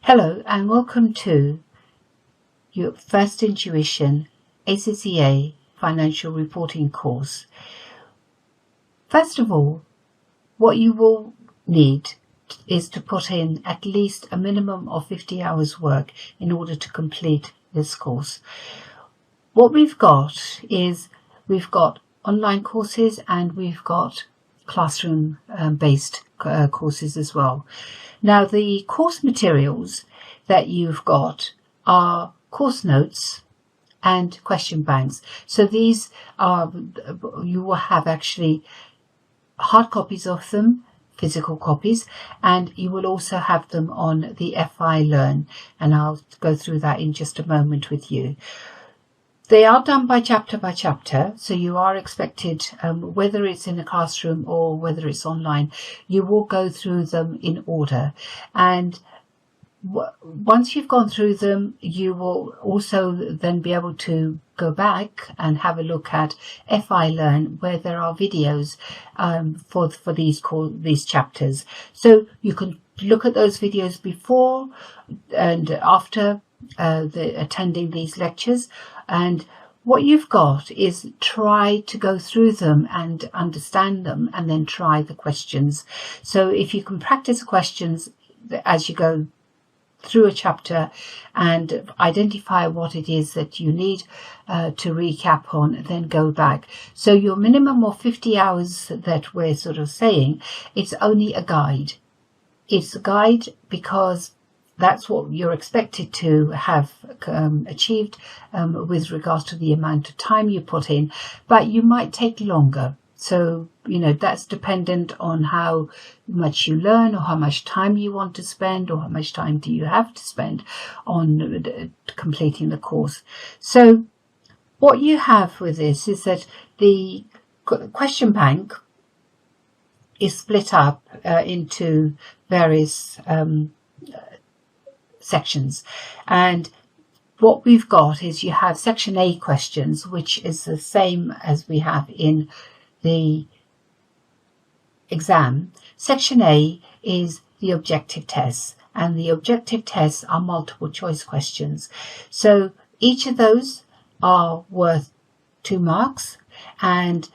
Hello and welcome to your First Intuition ACCA Financial Reporting course. First of all, what you will need is to put in at least a minimum of 50 hours work in order to complete this course. What we've got is we've got online courses and we've got classroom based courses as well. Now, the course materials that you've got are course notes and question banks. So these are, you will have actually hard copies of them, physical copies, and you will also have them on the FI Learn, and I'll go through that in just a moment with you. They are done by chapter, so you are expected, whether it's in a classroom or whether it's online, you will go through them in order. And once you've gone through them, you will also then be able to go back and have a look at FI Learn, where there are videos for these chapters. So you can look at those videos before and after attending these lectures, and what you've got is try to go through them and understand them and then try the questions. So if you can practice the questions as you go through a chapter and identify what it is that you need to recap on, then go back. So your minimum of 50 hours that we're sort of saying, it's only a guide. It's a guide because that's what you're expected to have achieved with regards to the amount of time you put in, but you might take longer. So, that's dependent on how much you learn or how much time you want to spend or how much time do you have to spend on completing the course. So what you have with this is that the question bank is split up into various sections, and what we've got is you have section A questions, which is the same as we have in the exam. Section A is the objective tests, and the objective tests are multiple choice questions. So each of those are worth 2 marks, and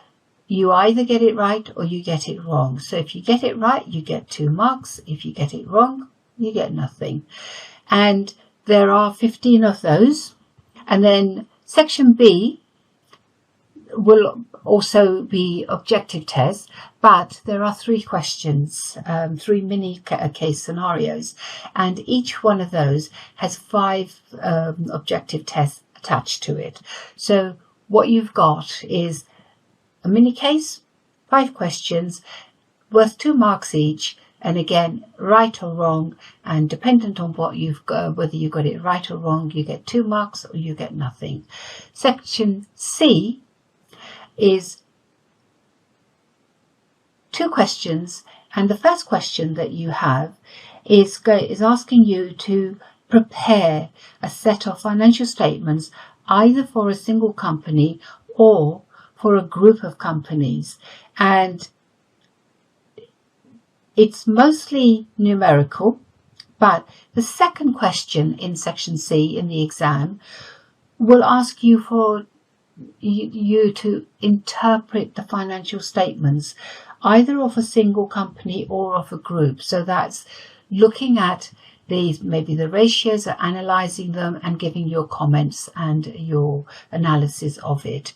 you either get it right or you get it wrong. So if you get it right, you get 2 marks. If you get it wrong, you get nothing. And there are 15 of those. And then section B will also be objective tests, but there are 3 questions, 3 mini case scenarios, and each one of those has 5 objective tests attached to it. So what you've got is a mini case, 5 questions, worth 2 marks each, and again, right or wrong, and dependent on what you've got, whether you got it right or wrong, you get 2 marks or you get nothing. Section C is 2 questions, and the first question that you have is asking you to prepare a set of financial statements either for a single company or for a group of companies, and it's mostly numerical. But the second question in section C in the exam will ask you for you to interpret the financial statements either of a single company or of a group. So that's looking at maybe the ratios, or analysing them and giving your comments and your analysis of it.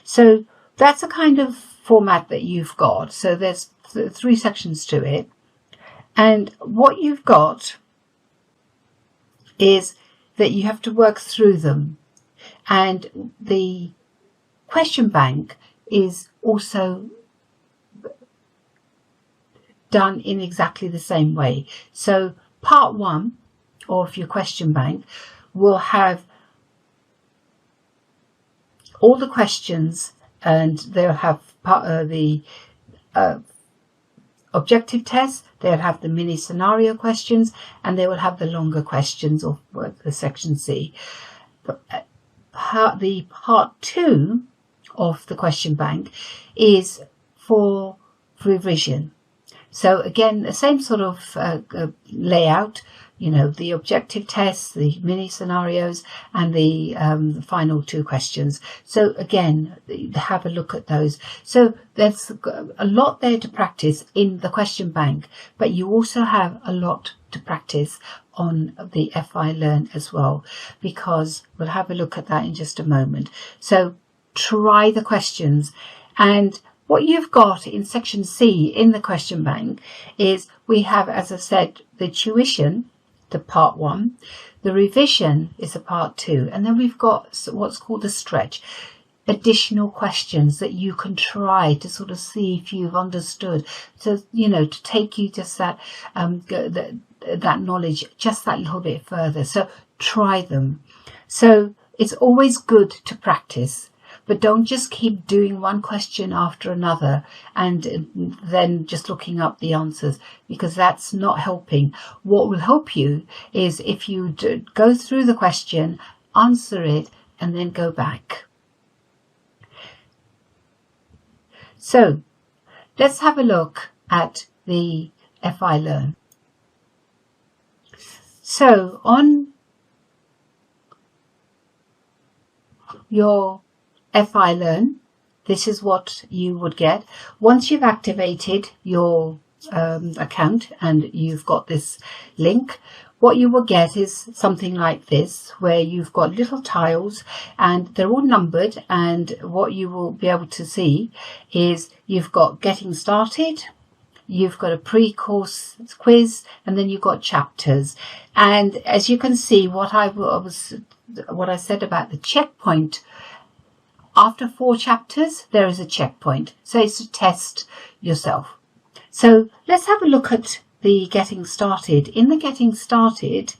So that's a kind of format that you've got. So there's 3 sections to it, and what you've got is that you have to work through them, and the question bank is also done in exactly the same way. So part 1 of your question bank will have all the questions, and they'll have the objective tests, they'll have the mini scenario questions, and they will have the longer questions of the section C. The part 2 of the question bank is for revision. So again, the same sort of layout. the objective tests, the mini scenarios, and the final 2 questions. So again, have a look at those. So there's a lot there to practice in the question bank, but you also have a lot to practice on the FI Learn as well, because we'll have a look at that in just a moment. So try the questions, and what you've got in section C in the question bank is we have, as I said, the tuition, the part 1, the revision is a part 2, and then we've got what's called the stretch, additional questions that you can try to sort of see if you've understood, so to take you just that knowledge just that little bit further. So try them. So it's always good to practice, but don't just keep doing one question after another and then just looking up the answers, because that's not helping. What will help you is if you go through the question, answer it, and then go back. So let's have a look at the FI Learn. So on your FI Learn, this is what you would get once you've activated your account and you've got this link. What you will get is something like this, where you've got little tiles and they're all numbered, and what you will be able to see is you've got getting started, you've got a pre-course quiz, and then you've got chapters. And as you can see, what I said about the checkpoint, after 4 chapters there is a checkpoint, so it's to test yourself. So let's have a look at the getting started. In the getting started,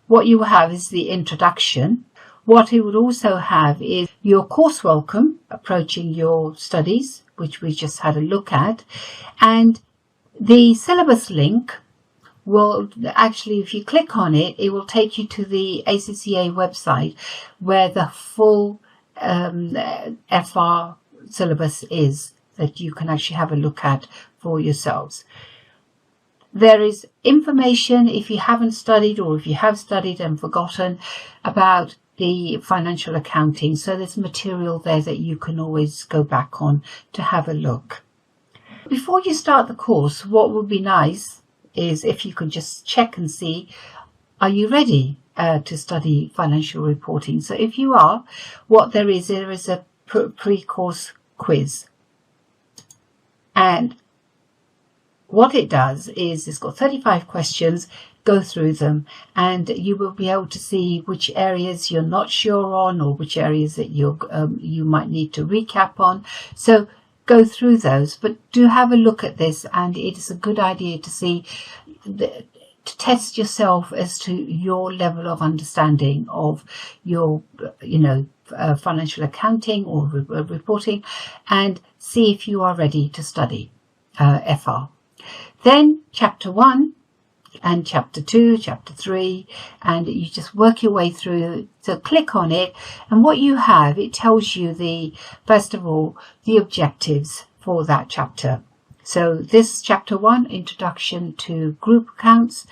what you will have is the introduction. What it would also have is your course welcome, approaching your studies, which we just had a look at, and the syllabus link will actually, if you click on it, it will take you to the ACCA website where the full FR syllabus is, that you can actually have a look at for yourselves. There is information, if you haven't studied or if you have studied and forgotten, about the financial accounting. So there's material there that you can always go back on to have a look. Before you start the course, what would be nice is if you could just check and see, are you ready to study financial reporting? So if you are, what there is a pre-course quiz. And what it does is it's got 35 questions. Go through them and you will be able to see which areas you're not sure on, or which areas that you might need to recap on. So go through those, but do have a look at this, and it is a good idea to see, to test yourself as to your level of understanding of your financial accounting or reporting, and see if you are ready to study FR. Then chapter 1 and chapter 2, chapter 3, and you just work your way through. So click on it, and what you have, it tells you first of all, the objectives for that chapter. So this chapter 1, Introduction to Group Accounts,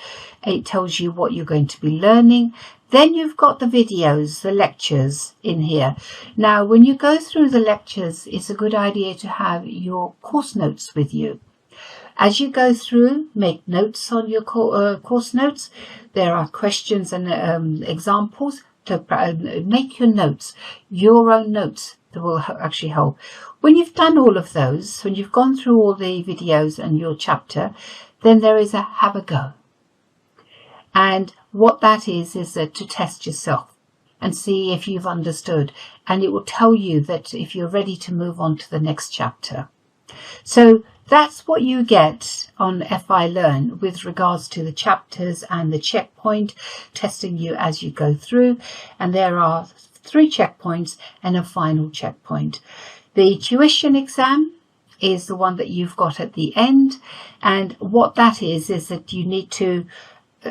it tells you what you're going to be learning. Then you've got the videos, the lectures in here. Now, when you go through the lectures, it's a good idea to have your course notes with you. As you go through, make notes on your course notes. There are questions and examples to make your notes, your own notes, that will actually help. When you've done all of those, when you've gone through all the videos and your chapter, then there is a have a go. And what that is that to test yourself and see if you've understood. And it will tell you that if you're ready to move on to the next chapter. So that's what you get on FI Learn with regards to the chapters and the checkpoint, testing you as you go through. And there are 3 checkpoints and a final checkpoint. The tuition exam is the one that you've got at the end. And what that is that you need to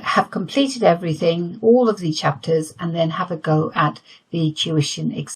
have completed everything, all of the chapters, and then have a go at the tuition exam.